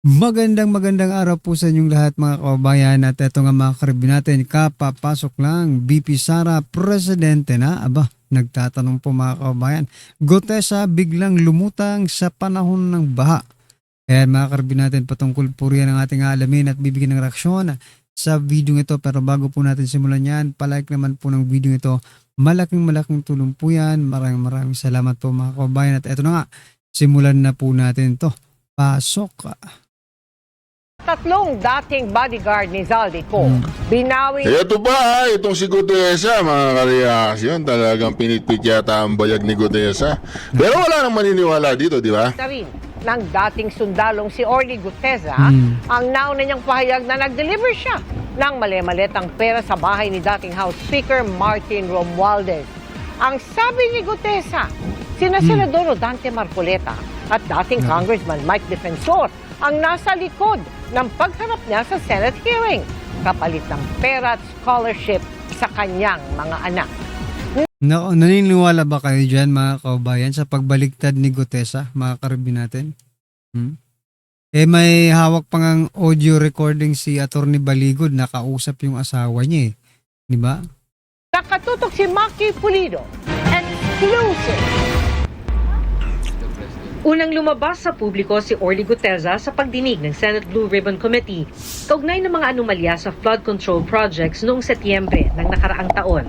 Magandang araw po sa inyong lahat mga kababayan at eto nga mga karibin natin, kapapasok lang BP Sara, presidente na. Aba, nagtatanong po mga kababayan, Gutesa biglang lumutang sa panahon ng baha. Kaya mga karibin natin, patungkol po riyan ang ating alamin at bibigyan ng reaksyon sa video ito. Pero bago po natin simulan yan, palike naman po ng video ito. Malaking tulong po yan. Maraming salamat po mga kababayan. At eto na nga, simulan na po natin to. Pasok. Tatlong dating bodyguard ni Zaldico, binawi Ito ba, itong si Gutesa, mga kareaksyon, talagang pinitpit yata ang bayag ni Gutesa. Pero wala nang maniniwala dito, di ba? na rin ng dating sundalong si Orly Gutesa ang nauna niyang pahayag na nag-deliver siya ng mali-maletang pera sa bahay ni dating House Speaker Martin Romualdez. Ang sabi ni Gutesa, sina Senador Dante Marcoleta at dating Congressman Mike Defensor ang nasa likod ng pagharap niya sa Senate hearing, kapalit ng pera at scholarship sa kanyang mga anak. Naniniwala ba kayo dyan mga kaubayan sa pagbaliktad ni Gutesa, mga karibin natin? May hawak pang ang audio recording si Atty. Baligod, nakausap yung asawa niya di ba? Nakatutok si Maki Pulido. Exclusive! Unang lumabas sa publiko si Orly Gutesa sa pagdinig ng Senate Blue Ribbon Committee kaugnay ng mga anomalya sa flood control projects noong Setyembre ng nakaraang taon.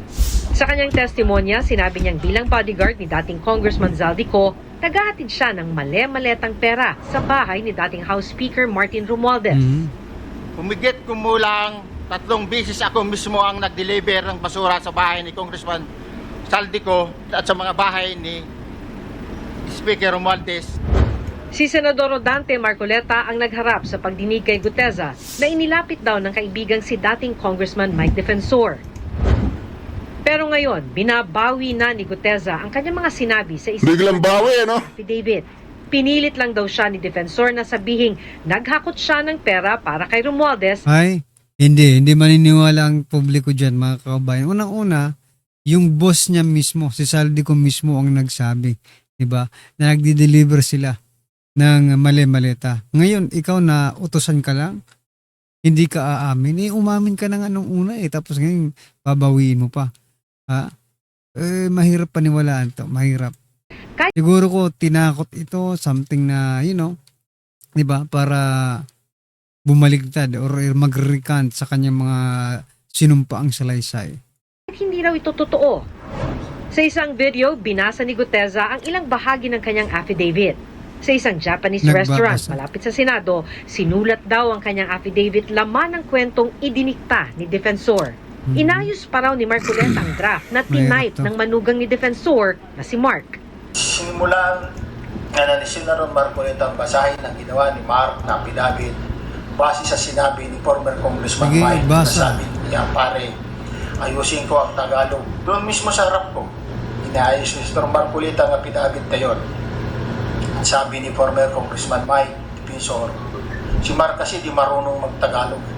Sa kanyang testimonya, sinabi niyang bilang bodyguard ni dating Congressman Zaldico, naghahatid siya ng mali-maletang pera sa bahay ni dating House Speaker Martin Romualdez. Humigit kumulang 3 beses ako mismo ang nag-deliver ng basura sa bahay ni Congressman Zaldico at sa mga bahay ni Speaker Romualdez. Si Senador Dante Marcoleta ang nagharap sa pagdinig kay Gutesa na inilapit daw ng kaibigang si dating Congressman Mike Defensor. Pero ngayon, binabawi na ni Gutesa ang kanyang mga sinabi sa isang Biglang bawi, no? affidavit. Pinilit lang daw siya ni Defensor na sabihing naghakot siya ng pera para kay Romualdez. Ay, hindi maniniwala ang publiko dyan mga kaubayan. Unang-una, yung boss niya mismo, si Zaldico mismo ang nagsabi, diba? Na nagdi-deliver sila ng mali-maleta. Ngayon, ikaw na utusan ka lang, hindi ka aamin. Umamin ka na nga nung una tapos ngayon babawiin mo pa. Ha? Mahirap paniwalaan to. Mahirap. Siguro ko tinakot ito, something na, diba? Para bumaligtad or mag-recant sa kanyang mga sinumpaang salaysay. Hindi raw ito totoo. Sa isang video, binasa ni Gutesa ang ilang bahagi ng kanyang affidavit. Sa isang Japanese restaurant malapit sa Senado, sinulat daw ang kanyang affidavit laman ng kwentong idinikta ni Defensor. Inayos pa raw ni Marcoleta ang draft na tinipe ng manugang ni Defensor na si Mark. Simulan na ni Senador Marcoleta ang basahin ng ginawa ni Mark na affidavit base sa sinabi ni former Congressman Mike na sabi niya, pare, ayusin ko ang Tagalog. Doon mismo sa harap ko, inaayos ni Senador Marcoleta ang affidavit na yun. Sabi ni former Congressman Mike Defensor, si Mark kasi di marunong mag-Tagalog.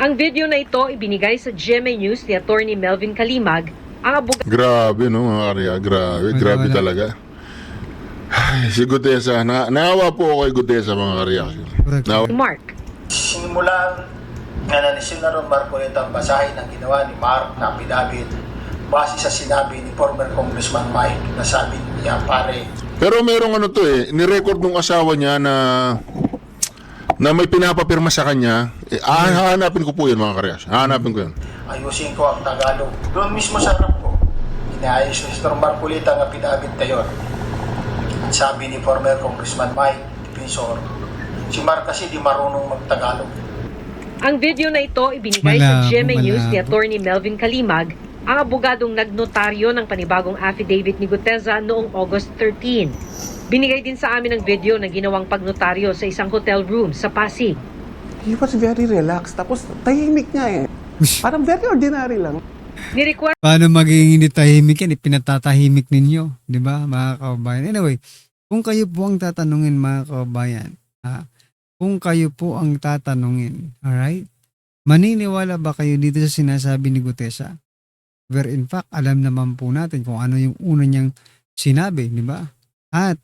Ang video na ito ibinigay sa GMA News ni Atty. Melvin Kalimag, ang abogado. Grabe, no, mga karya. Grabe talaga. Ay, si Gutesa, naawa po ako kay Gutesa, mga kareaksyon. Mark. Simulan na ni Senador Marcoleta ang basahin ng ginawa ni Mark na affidavit base sa sinabi ni former Congressman Mike na sabi niya, pare. Pero merong ni-record ng asawa niya na may pinapapirma sa kanya. Hahanapin ko po yun, mga kareaksyon. Hahanapin ko yun. Ayusin ko ang Tagalog. Doon mismo sa harap ko, inaayos ni Senador Marcoleta ang affidavit na yun. At sabi ni former Congressman Mike Defensor, si Mark kasi di marunong mag-Tagalog. Ang video na ito ibinigay sa GMA News ni Atty. Melvin Kalimag, ang abogadong nagnotaryo ng panibagong affidavit ni Gutesa noong August 13. Binigay din sa amin ang video na ginawang pagnotaryo sa isang hotel room sa Pasig. He was very relaxed. Tapos tahimik niya Parang very ordinary lang. Paano maging hindi tahimik yan? Ipinatatahimik ninyo. Di ba, mga kababayan? Anyway, kung kayo po ang tatanungin, mga kababayan, kung kayo po ang tatanungin, alright? Maniniwala ba kayo dito sa sinasabi ni Gutesa? Where in fact, alam naman po natin kung ano yung una niyang sinabi, di ba? At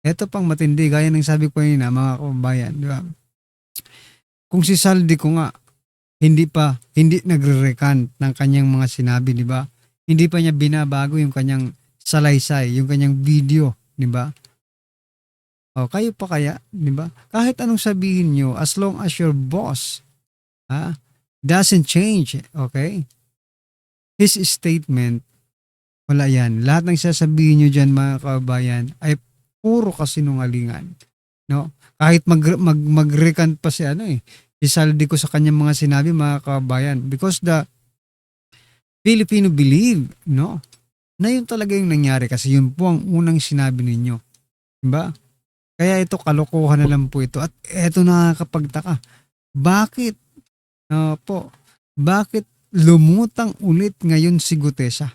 eto pang matindi, gaya ng sabi ko yun mga kababayan, di ba? kung si Saldi ko nga, hindi nagre-recant ng kanyang mga sinabi, di ba? Hindi pa niya binabago yung kanyang salaysay, yung kanyang video, di ba? O, kayo pa kaya, di ba? Kahit anong sabihin nyo, as long as your boss, doesn't change, okay? His statement, wala yan. Lahat ng sasabihin nyo dyan, mga kabayan, ay puro kasinungalingan. No? Kahit mag-recant pa si si Saldi ko sa kanyang mga sinabi, mga kabayan, because the Filipino believe, no? Na yun talaga yung nangyari kasi yun po ang unang sinabi ninyo. Diba? Kaya ito, kalokohan na lang po ito. At eto nakakapagtaka. Bakit? Bakit lumutang ulit ngayon si Gutesa?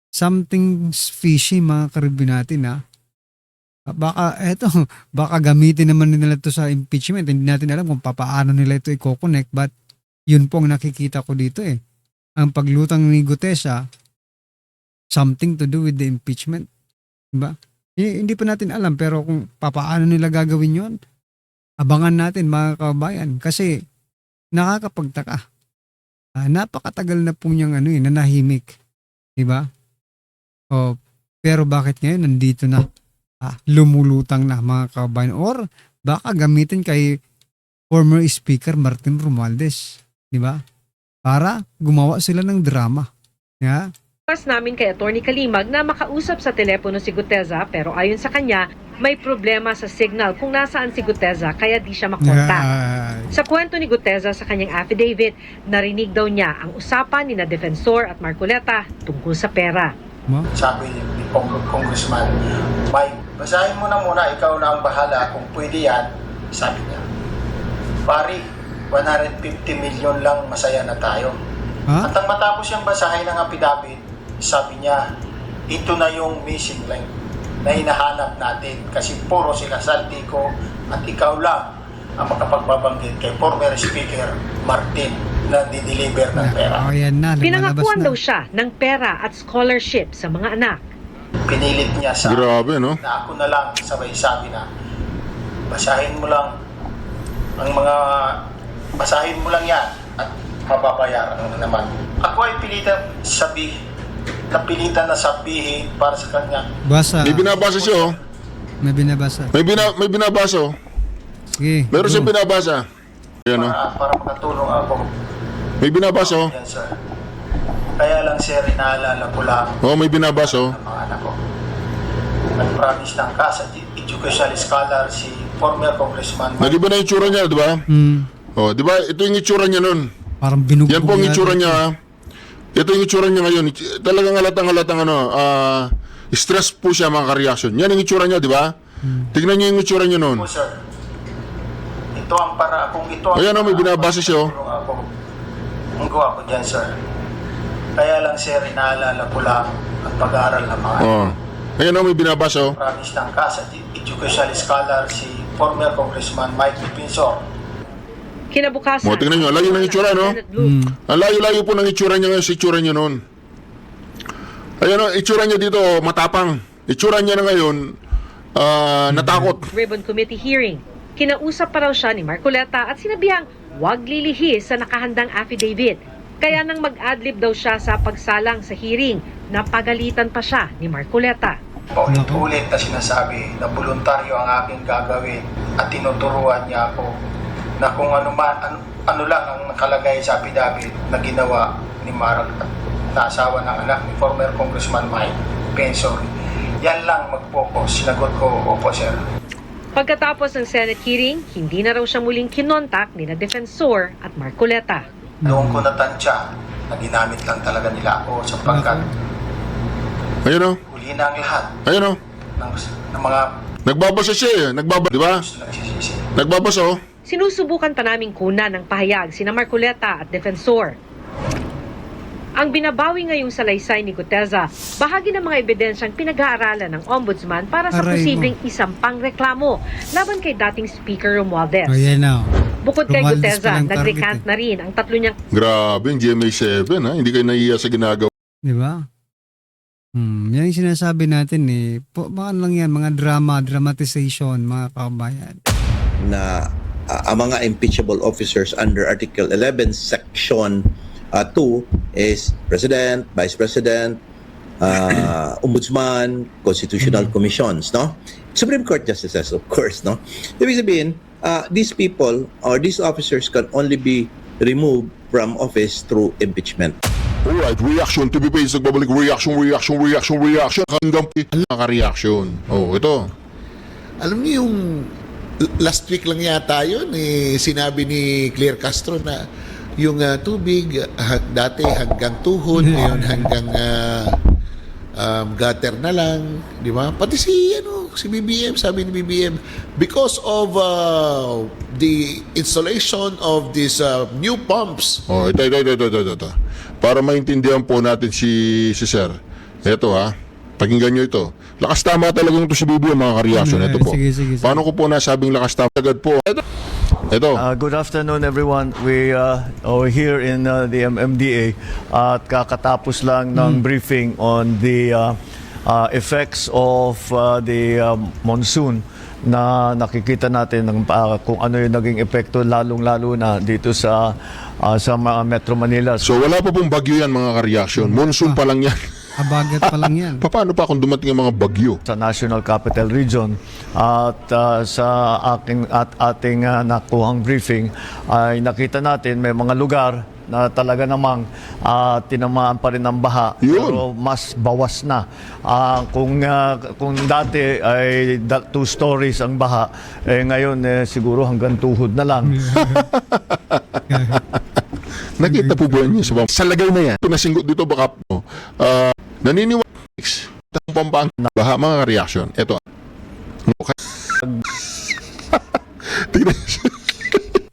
Something fishy, mga karibin natin, Baka gamitin naman nila ito sa impeachment. Hindi natin alam kung paano nila ito i-connect, but yun po ang nakikita ko dito Ang paglutang ni Gutesa, something to do with the impeachment. Diba? Hindi pa natin alam, pero kung paano nila gagawin yon, abangan natin, mga kabayan. Kasi nakakapagtaka. Napakatagal na po niyang nanahimik. Diba? Pero bakit ngayon nandito na? Lumulutang na, mga kabayan. Or baka gamitin kay former Speaker Martin Romualdez. Diba? Para gumawa sila ng drama. Yeah? Pas namin kay Attorney Kalimag na makausap sa telepono si Gutesa, pero ayon sa kanya, may problema sa signal kung nasaan si Gutesa kaya di siya makontak. Sa kwento ni Gutesa sa kanyang affidavit, narinig daw niya ang usapan ni na Defensor at Marcoleta tungkol sa pera. Sabi ni Congressman Mike, basahin mo na muna, ikaw na ang bahala kung pwede yan, sabi niya. Pari, 150 million lang, masaya na tayo. At ang matapos yung basahin ng affidavit, sabi niya, ito na yung missing link na hinahanap natin kasi puro sila Saldi ko at ikaw lang ang makapagbabanggit kay former Speaker Martin na di-deliver ng pera. Pinangakuan daw siya ng pera at scholarship sa mga anak. Pinilit niya sa Grabe, no? na ako na lang sabay sabi na basahin mo lang ang mga basahin mo lang yan at mababayaran mo naman. Ako ay napilitan na sabihin para sa kanya. May binabasa siya, May binabasa. May binabasa, Sige. Meron siyang binabasa. Yan, Para makatulong ako. May binabasa, Yan, sir. Kaya lang, sir, inaalala ko lang may binabasa, ang mga anak ko. Nag-promise ng CAS at educational scholar si former Congressman Nag-iba na yung itsura niya, di ba? Di ba? Ito yung itsura niya nun. Parang binugbog. Yan po ang itsura niya. Ito yung itsura niya ngayon. Talagang halatang stress po siya, mga ka-reaction. Yan ang itsura niya, di ba? Tignan niyo yung itsura niya nun. po, sir. Ito ang para, kung ito ang Ayan, may binabasa siya, Ang gawa ko dyan, sir. Kaya lang, sir, inaalala ko lang ang pag-aaral ng mga Ayan, may binabasa, promise ng CAS at educational scholar si former Congressman Mike Defensor. Kinabukasan. Tingnan niyo, layo ng itsura, no? Ang layo-layo po ng itsura niya ngayon sa itsura niya noon. Ayan, itsura niya dito, matapang. Itsura niya na ngayon, natakot. Ribbon Committee hearing. Kinausap pa raw siya ni Marcoleta at sinabihang huwag lilihis sa nakahandang affidavit. Kaya nang mag-adlib daw siya sa pagsalang sa hearing, napagalitan pa siya ni Marcoleta. Paulit-ulit na sinasabi na voluntaryo ang aking gagawin at tinuturuan niya ako na kung ano lang ang nakalagay sa affidavit na ginawa ni Mark at na asawa ng anak ni former Congressman Mike Defensor. Yan lang mag-focus. Sinagot ko, opo, sir. Pagkatapos ng Senate hearing, hindi na raw siya muling kinontak ni na Defensor at Marcoleta. Doon ko natansya na ginamit lang talaga nila ako sapagkat Ayan, huli na ang lahat Ayan, ng mga nagbabasa siya, di ba? nagsisisi. Nagbabasa, Sinusubukan pa naming kunan ng pahayag sina Marcoleta at Defensor. Ang binabawi ngayong salaysay ni Gutesa, bahagi ng mga ebidensyang pinag-aaralan ng Ombudsman para sa Aray mo. posibleng isampang reklamo laban kay dating Speaker Romualdez. Ayan na. Bukod kay Romualdez Gutesa, palang nag-recant target na rin ang tatlo niyang grabe, yung GMA7, Hindi kayo nahiya sa ginagawa. Di ba? Yan yung sinasabi natin baka lang yan, mga dramatization, mga kabayan. na ang mga impeachable officers under Article 11, Section 2 is President, Vice President, Ombudsman, Constitutional Commissions, no? Supreme Court Justices, of course, no? Ibig sabihin, these people or these officers can only be removed from office through impeachment. Alright, reaction. TV page nagbabalik. Reaction. Hanggang naka-reaction. Oh, ito. Alam niyo yung last week lang yata yun, sinabi ni Claire Castro na yung tubig dati hanggang tuhod, ngayon hanggang gutter na lang, di ba? Pati si BBM, sabi ni BBM, because of the installation of these new pumps. Oh, ito. Para maintindihan po natin si Sir. Ito ha. Pakinggan nyo ito. Lakas tama talaga ito si BBM, mga ka-reaction. Ito po. Sige. Paano ko po nasabing lakas tama? Agad po. Ito. Good afternoon everyone. We are here in the MMDA at kakatapos lang ng briefing on the effects of the monsoon na nakikita natin ng kung ano yung naging epekto lalong-lalo na dito sa Metro Manila. So wala pa pong bagyo yan, mga ka-reaction. Monsoon pa lang yan. Abagat pa lang yan. Paano pa kung dumating ang mga bagyo? Sa National Capital Region at sa ating nakuhang briefing ay nakita natin may mga lugar na talaga namang tinamaan pa rin ng baha. Yun. Pero mas bawas na. Kung dati ay 2 stories ang baha, ngayon siguro hanggang tuhod na lang. Nakita po ba niyo sa lagay na yan? Ito nasinggot dito baka po. Naniniwala ng pampang baha, mga reaction. Ito. Tignan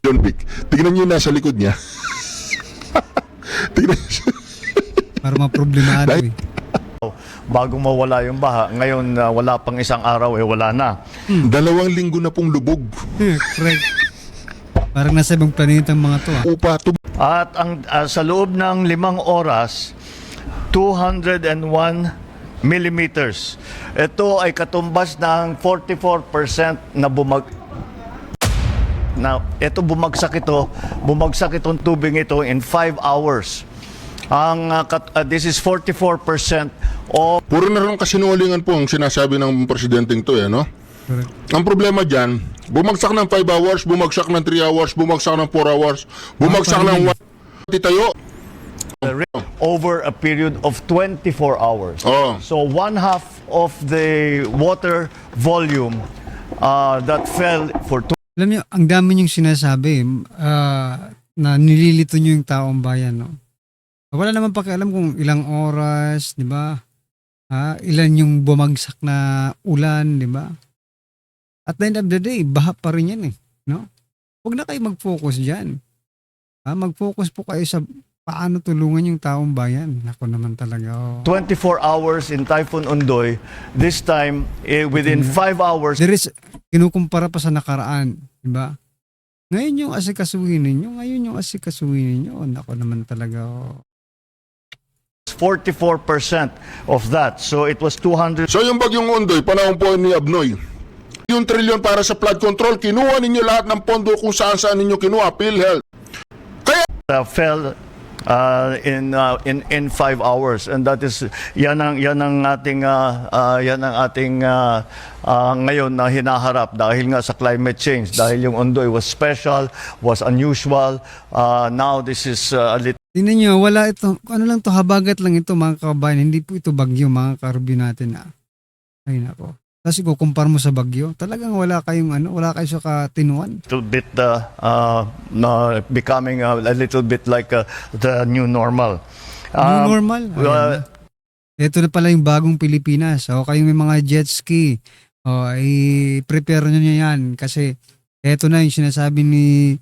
John Vic. Tignan niyo nasa likod niya. Tignan Para maproblemado eh. Bago mawala yung baha, ngayon wala pang isang araw wala na. 2 linggo na pong lubog. Correct. Parang nasa ibang planeta ang mga to. Upa to. At sa loob ng 5 oras, 201 millimeters. Ito ay katumbas ng 44% na bumagsak itong tubig ito in 5 hours. This is 44% of... Puro na lang kasinungalingan po ang sinasabi ng presidenteng to, no? Correct. Ang problema dyan, bumagsak ng 5 hours, bumagsak ng 3 hours, bumagsak ng 4 hours, bumagsak ng 1 titayo. over a period of 24 hours. Oh. So 1/2 of the water volume that fell for Alam niyo, ang dami niyong sinasabi na nililito niyo yung taong bayan, no? Wala naman pakialam kung ilang oras, di ba? Ilan yung bumagsak na ulan, di ba? At the end of the day, baha pa rin yan eh, no? Huwag na kayo mag-focus dyan. Mag-focus po kayo sa paano tulungan yung taong bayan. Ako naman talaga. 24 hours in Typhoon Ondoy. This time, within 5 hours, There is, kinukumpara pa sa nakaraan, di ba? Ngayon yung asikasuhin ninyo, Ako naman talaga. 44% of that. So it was 200 So yung bagyong Ondoy, panahon po ni Abnoy, yung trilyon para sa flood control, kinuha ninyo lahat ng pondo kung saan ninyo kinuha, PhilHealth. fell in 5 hours, and that is yan ang ating ngayon na hinaharap dahil nga sa climate change, dahil yung Ondoy was special, was unusual. Now this is a little Tingnan nyo, wala ito, ano lang to, habagat lang ito mga kabayan, hindi po ito bagyo mga karbi natin Ay nako. Tapos ikukumpara mo sa bagyo, talagang wala kayo sa katinuan. bit becoming a little bit like the new normal. New normal? Ito na pala yung bagong Pilipinas. O kayong may mga jet ski, i-prepare nyo yan kasi ito na yung sinasabi ni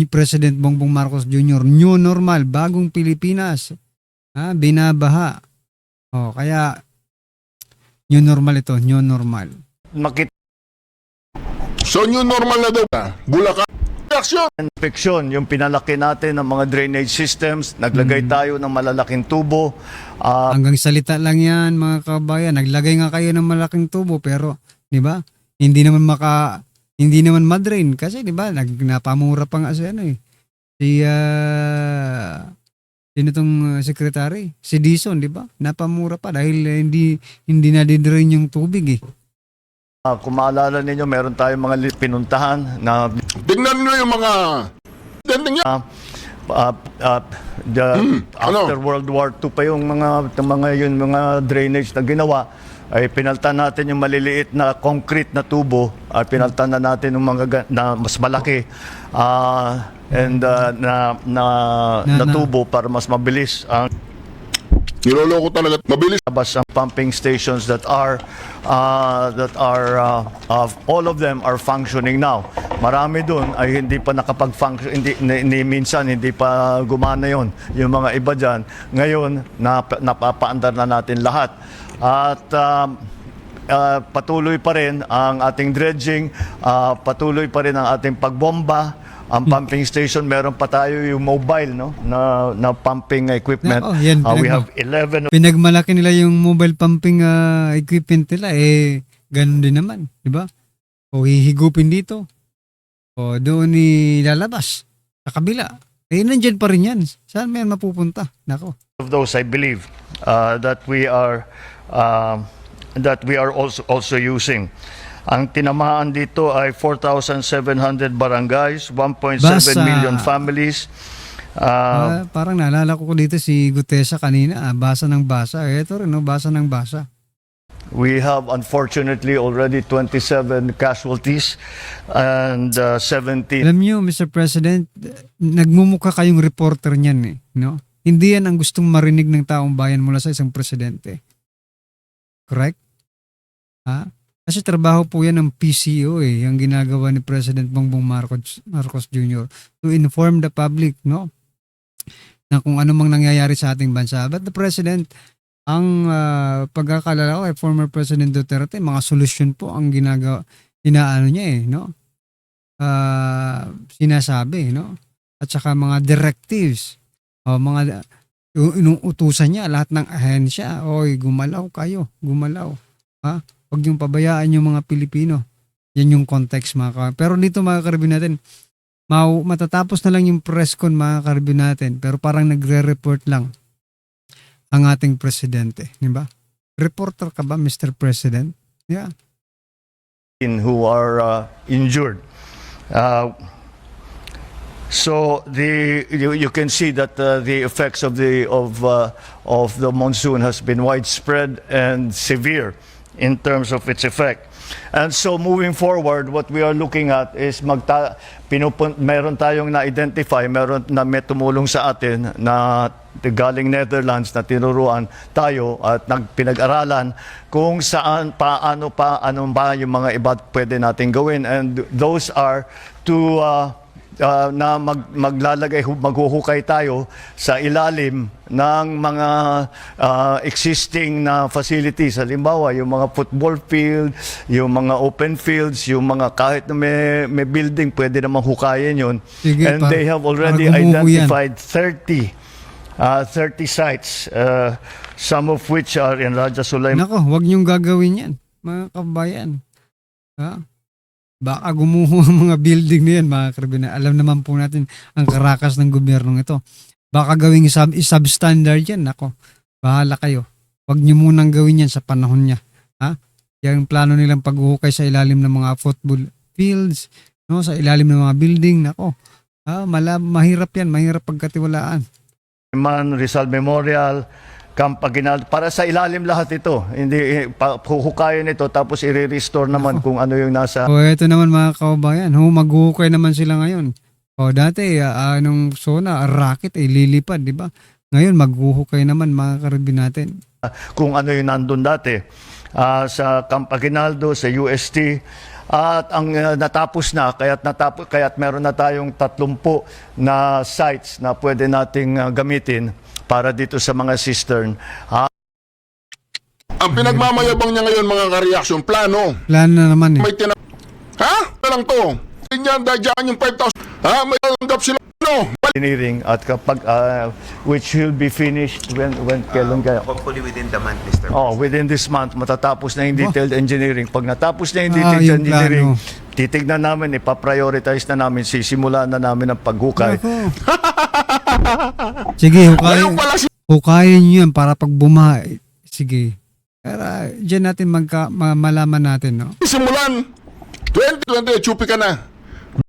President Bongbong Marcos Jr. New normal, bagong Pilipinas. Binabaha. Kaya new normal ito, new normal. So new normal na daw ka, Bulacan. Reaction! Infection, yung pinalaki natin ng mga drainage systems, naglagay tayo ng malalaking tubo. Hanggang salita lang yan mga kabayan. Naglagay nga kayo ng malaking tubo pero, di ba? Hindi naman hindi naman madrain kasi 'di ba napamura pa nga si ano eh. Sino tong secretary? Si Dizon, 'di ba? Napamura pa dahil hindi nadidrain yung tubig eh. Kung maalala ninyo, meron tayong mga pinuntahan na Tignan nyo yung mga dending yan. after World War II pa yung mga drainage na ginawa, ay pinaltan natin yung maliliit na concrete na tubo at pinaltan na natin yung mga na mas malaki na tubo para mas mabilis ang Niloloko talaga. Mabilis. labas ang pumping stations that are all of them are functioning now. Marami doon ay hindi pa nakapag-function, ni minsan hindi pa gumana yon. Yung mga iba diyan ngayon napapaandar na natin lahat. At patuloy pa rin ang ating dredging, patuloy pa rin ang ating pagbomba. Ang pumping station, meron pa tayo yung mobile na pumping equipment. Yan, We have 11 pinagmalaki nila yung mobile pumping equipment nila ganun din naman, 'di ba? O hihigupin dito. O doon ilalabas sa kabila. Nandiyan pa rin yan. Saan may mapupunta? Nako. of those, I believe, that we are also using. Ang tinamaan dito ay 4,700 barangays, 1.7 Basa. million families. Parang naalala ko dito si Gutesa kanina, basa ng basa. Ito rin, basa ng basa. We have unfortunately already 27 casualties and 17. Alam niyo, Mr. President, nagmumukha kayong reporter niyan no? Hindi yan ang gustong marinig ng taong bayan mula sa isang presidente. Correct? Kasi trabaho po yan ng PCO yung ginagawa ni President Bongbong Marcos Jr. to inform the public, no? Na kung ano mang nangyayari sa ating bansa. But the President, ang pagkakalala ko former President Duterte, mga solusyon po ang inaano niya no? Sinasabi, no? At saka mga directives, mga inuutusan niya lahat ng ahensya, gumalaw kayo, gumalaw. Huwag yung pabayaan yung mga Pilipino. Yan yung context mga Pero dito mga karibin natin, matatapos na lang yung press con mga karibin natin, pero parang nagre-report lang ang ating presidente, di ba? Reporter ka ba, Mr. President? Yeah. Who are injured. So you can see that the effects of the monsoon has been widespread and severe in terms of its effect. And so moving forward, what we are looking at is meron tayong na-identify, meron na may tumulong sa atin na galing Netherlands na tinuruan tayo at pinag-aralan kung saan, ano ba yung mga iba pwede natin gawin. And those are to na maghuhukay tayo sa ilalim ng mga existing na facilities. Halimbawa, yung mga football field, yung mga open fields, yung mga kahit na may building, pwede namang hukayin yun. Sige, and they have already identified 30 sites, some of which are in Raja Sulaiman. Nako, huwag niyong gagawin yan, mga kabayan. Baka gumuho ang mga building na yan, mga karabina. Alam naman po natin ang karakas ng gobyernong ito. Baka gawing substandard yan. Nako, bahala kayo. Huwag niyo munang gawin yan sa panahon niya. Yung plano nilang paghuhukay sa ilalim ng mga football fields, no, sa ilalim ng mga building, nako. Mahirap yan, mahirap pagkatiwalaan. Rizal Memorial, Camp Aguinaldo, para sa ilalim lahat ito. Hindi huhukayin ito tapos i-restore naman kung ano yung nasa. Ito naman mga kabayan, maghuhukay naman sila ngayon. Dati nung zona, racket lilipad, di ba? Ngayon maghuhukay naman mga karabin natin. Kung ano yung nandun dati sa Camp Aguinaldo, sa UST. At ang natapos na, kaya't meron na tayong 30 na sites na pwede nating gamitin para dito sa mga cistern. Ang pinagmamayabang niya ngayon mga ka-reaction, plano. Plano na naman May lang to. Ganyan, dadyan yung 5,000. May tanggap sila. No! engineering at kapag which will be finished when kailan kaya? Hopefully within the month, Mr. Oh, within this month matatapos na yung detailed engineering. Pag natapos na yung detailed yung engineering, plano. titignan namin, ipaprioritize na namin, sisimulan na namin ang paghukay. Nako. Sige, Ngayon pala si hukayin nyo yan para pag bumahay. Sige. Para dyan natin malaman natin, no? simulan. 2020, chupi ka na.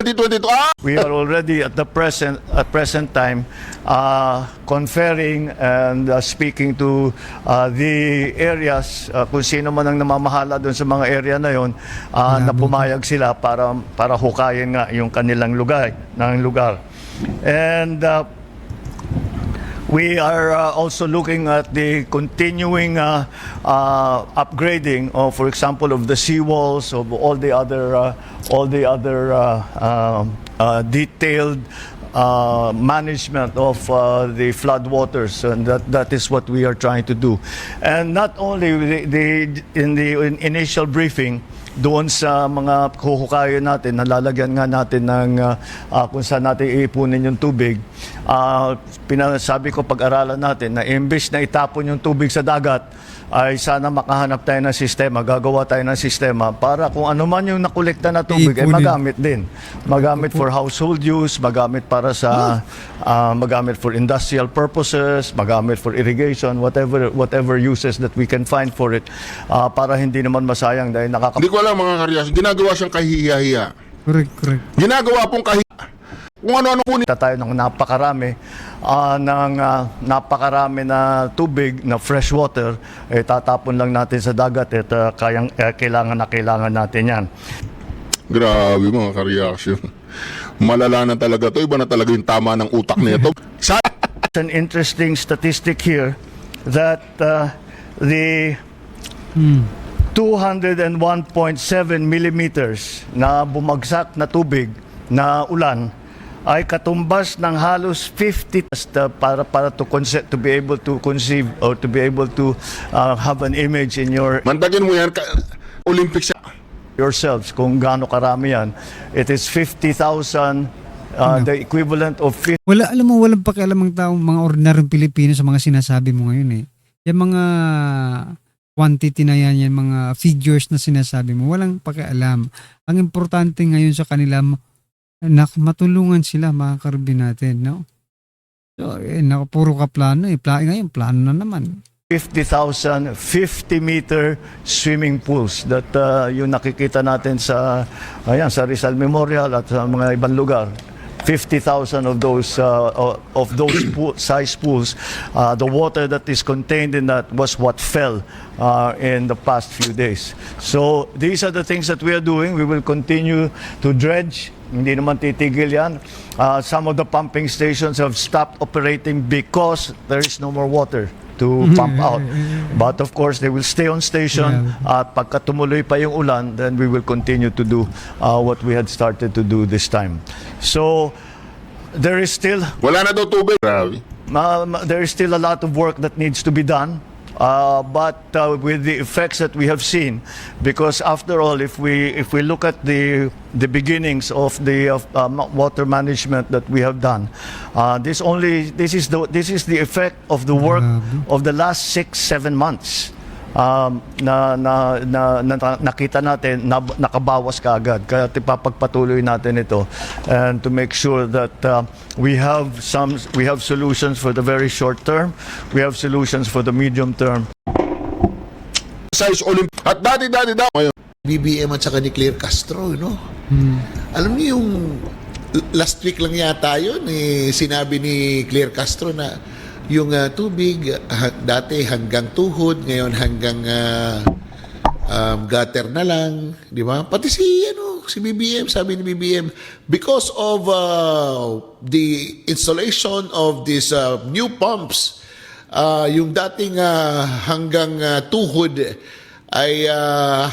2022, We are already at present time conferring and speaking to the areas kung sino man ang namamahala doon sa mga area na yon na pumayag sila para hukayin nga yung kanilang lugar. And we are also looking at the continuing upgrading of, for example, of the seawalls, of all the other detailed management of the floodwaters, and that is what we are trying to do. And not only in the initial briefing, doon sa mga huhukayin natin, nalalagyan nga natin ng kung saan natin iipunin yung tubig. Sabi ko pag-aralan natin na imbes na itapon yung tubig sa dagat, ay sana makahanap tayo ng sistema, gagawa tayo ng sistema para kung ano man yung nakolekta na tubig ay magamit din. Magamit for household use, magamit para sa magamit for industrial purposes, magamit for irrigation, whatever uses that we can find for it, para hindi naman masayang dahil Hindi ko alam mga karyas, ginagawa siyang kahihiya-hiya. Correct. Ginagawa pong kahihiya. Kung ano-ano po tayo ng napakarami na tubig na fresh water, tatapon lang natin sa dagat at kailangan natin yan. Grabe mga kareaksyon. Malala na talaga to. Iba na talaga yung tama ng utak nito. An interesting statistic here that the 201.7 millimeters na bumagsak na tubig na ulan ay katumbas ng halos 50 para to be able to conceive or to be able to have an image in Mandagin mo yan, Olympics yourselves kung gaano karami yan. It is 50,000 the equivalent of Walang pakialam ang tao, mga ordinaryong Pilipino sa mga sinasabi mo ngayon eh. Yung mga quantity na yan, yung mga figures na sinasabi mo, walang pakialam. Ang importante ngayon sa kanila, matulungan sila mga karbi natin, no? So, puro ka plano eh. Ngayon, plano na naman. 50,000 50-meter swimming pools that yung nakikita natin sa Rizal Memorial at sa mga ibang lugar. 50,000 of those size pools, the water that is contained in that was what fell in the past few days. So these are the things that we are doing. We will continue to dredge. Hindi naman titigil yan. Some of the pumping stations have stopped operating because there is no more water to pump out. But of course, they will stay on station. At pagka tumuloy pa yung ulan, then we will continue to do what we had started to do this time. So, there is still... Wala na daw tubig. Grabe. There is still a lot of work that needs to be done. But with the effects that we have seen, because after all, if we look at the beginnings of the water management that we have done, this is the effect of the work of the last 6-7 months. Nakita natin nakabawas kaagad, kaya ipapagpatuloy natin ito and to make sure that we have solutions for the very short term, we have solutions for the medium term. Size Olympic. At dati daw ngayon. BBM at saka ni Claire Castro, no? Alam niyo yung last week lang yata yun, sinabi ni Claire Castro na yung tubig dati hanggang tuhod, ngayon hanggang gutter na lang, di ba? Pati si BBM, sabi ni BBM, because of the installation of these new pumps, yung dating hanggang tuhod ay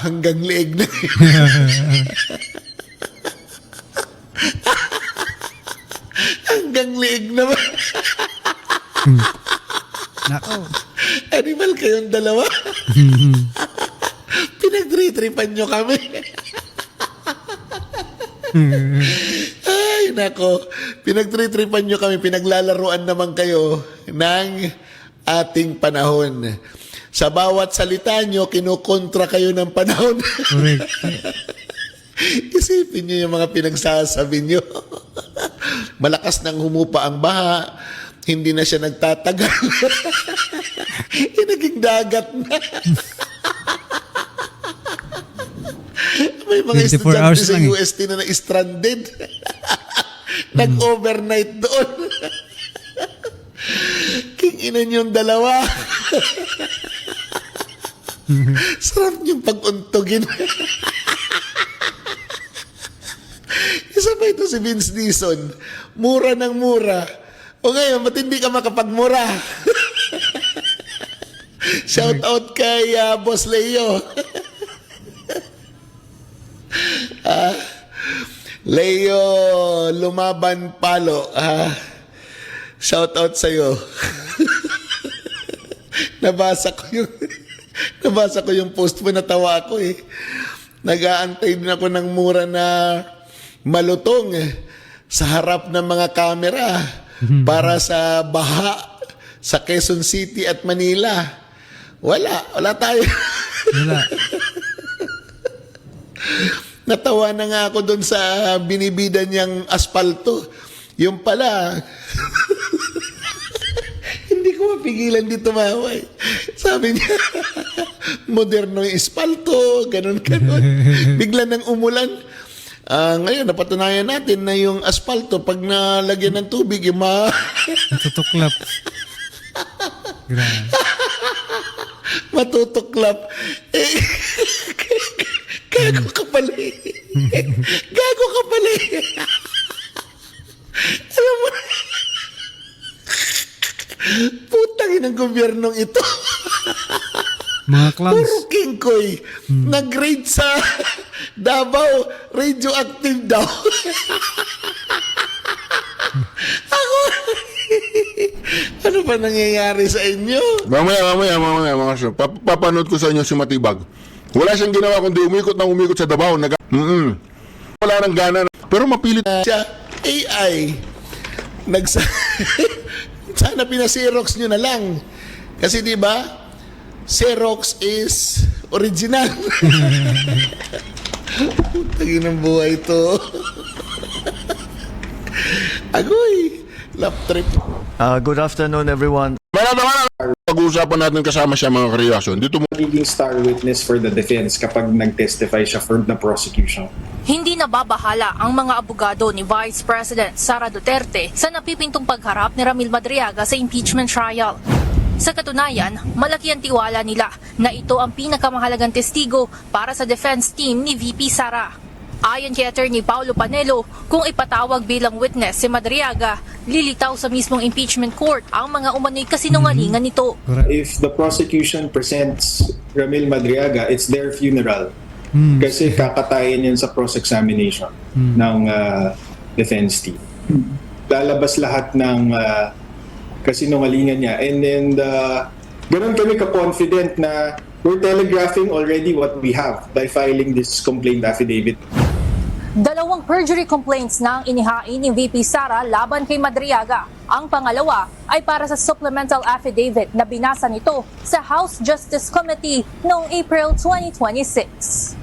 hanggang leeg na. Hanggang leeg naman. Nako. Animal kayong dalawa. Pinag-tripan nyo kami. Ay, nako, pinagtritripan nyo kami, pinaglalaruan naman kayo ng ating panahon. Sa bawat salita nyo, kinukontra kayo ng panahon. Correct. Isipin nyo yung mga pinagsasabi nyo. Malakas nang humupa ang baha, hindi na siya nagtatagal. Naging dagat na. May mga 24 estudyante hours sa lang eh. UST na na-stranded. Nag-overnight doon. Kinginan yung dalawa. Sarap yung pag-untugin. Isa pa ito si Vince Dizon. Mura ng mura. O ngayon, ba't hindi ka makapagmura? Shout out kay Boss Leo. Leo Lumaban Palo. Shout out sa'yo. Nabasa ko yung post mo, natawa ako eh. Nag-aantay din ako ng mura na malutong sa harap ng mga kamera para sa baha sa Quezon City at Manila. Wala tayo. Wala. Natawa na nga ako doon sa binibida niyang aspalto. Yung pala, hindi ko mapigilan di tumawa eh. Sabi niya, moderno yung aspalto, ganun. Bigla nang umulan. Ngayon, napatunayan natin na yung aspalto, pag nalagyan ng tubig, Natutuklap. Grabe. matutuklap. Gago ka pala eh. Gago ka pala eh. Alam mo, putang inang gobyernong ito. Mga clowns. Puro kingkoy. Nag-grade sa Davao, radioactive daw. Ako, ano ba nangyayari sa inyo? Mamaya, mga sir. Papanood ko sa inyo si Matibag. Wala siyang ginawa kundi umikot sa Davao. Wala nang gana. Pero mapilit Siya, AI. Sana pina-Xerox nyo na lang. Kasi di ba, Xerox is original. Tagin ng buhay to. Agoy, lap trip. Good afternoon, everyone. Pag-uusapan natin kasama siya mga karelasyon. Dito mo Magiging star witness for the defense kapag nag-testify siya for the prosecution. Hindi nababahala ang mga abogado ni Vice President Sara Duterte sa napipintong pagharap ni Ramil Madriaga sa impeachment trial. Sa katunayan, malaki ang tiwala nila na ito ang pinakamahalagang testigo para sa defense team ni VP Sara. Ayon kay Attorney Paulo Panelo, kung ipatawag bilang witness si Madriaga, lilitaw sa mismong impeachment court ang mga umano'y kasinungalingan nito. If the prosecution presents Ramil Madriaga, it's their funeral. Kasi kakatayin yan sa cross-examination ng defense team. Lalabas lahat ng kasinungalingan niya. And then, ganun kami ka-confident na we're telegraphing already what we have by filing this complaint affidavit. 2 perjury complaints na ang inihain ni VP Sara laban kay Madriaga. Ang pangalawa ay para sa supplemental affidavit na binasa nito sa House Justice Committee noong April 2026.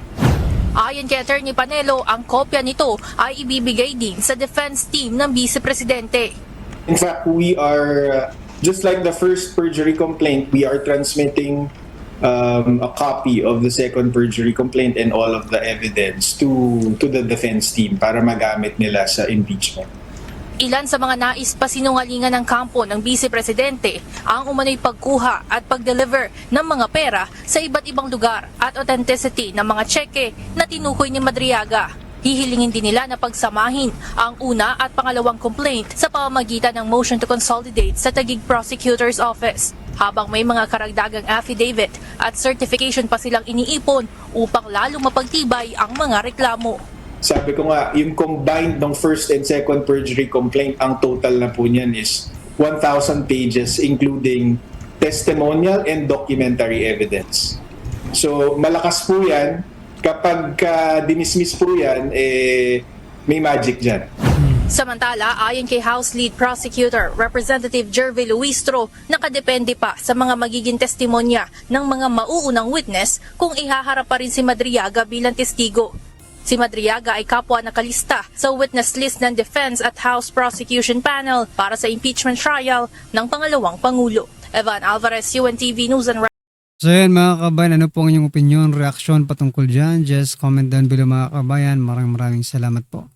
Ayon kay Attorney Panelo, ang kopya nito ay ibibigay din sa defense team ng Vice Presidente. In fact, we are, just like the first perjury complaint, we are transmitting a copy of the second perjury complaint and all of the evidence to the defense team para magamit nila sa impeachment. Ilan sa mga nais pasinungalingan ng kampo ng Vice Presidente ang umano'y pagkuha at pag-deliver ng mga pera sa iba't ibang lugar at authenticity ng mga tseke na tinukoy ni Madriaga. Hihilingin din nila na pagsamahin ang una at pangalawang complaint sa pamamagitan ng motion to consolidate sa Taguig Prosecutor's Office. Habang may mga karagdagang affidavit at certification pa silang iniipon upang lalong mapagtibay ang mga reklamo. Sabi ko nga, yung combined ng first and second perjury complaint, ang total na po niyan is 1,000 pages including testimonial and documentary evidence. So malakas po yan. Kapag dinismiss po yan, may magic dyan. Samantala, ayon kay House Lead Prosecutor Representative Jervy Luistro, nakadepende pa sa mga magiging testimonya ng mga mauunang witness kung ihaharap pa rin si Madriaga bilang testigo. Si Madriaga ay kapwa nakalista sa witness list ng Defense at House Prosecution Panel para sa impeachment trial ng pangalawang Pangulo. Evan Alvarez, UNTV News and So yan mga kabayan, ano po ang inyong opinion, reaksyon patungkol dyan? Just comment down below mga kabayan. Maraming salamat po.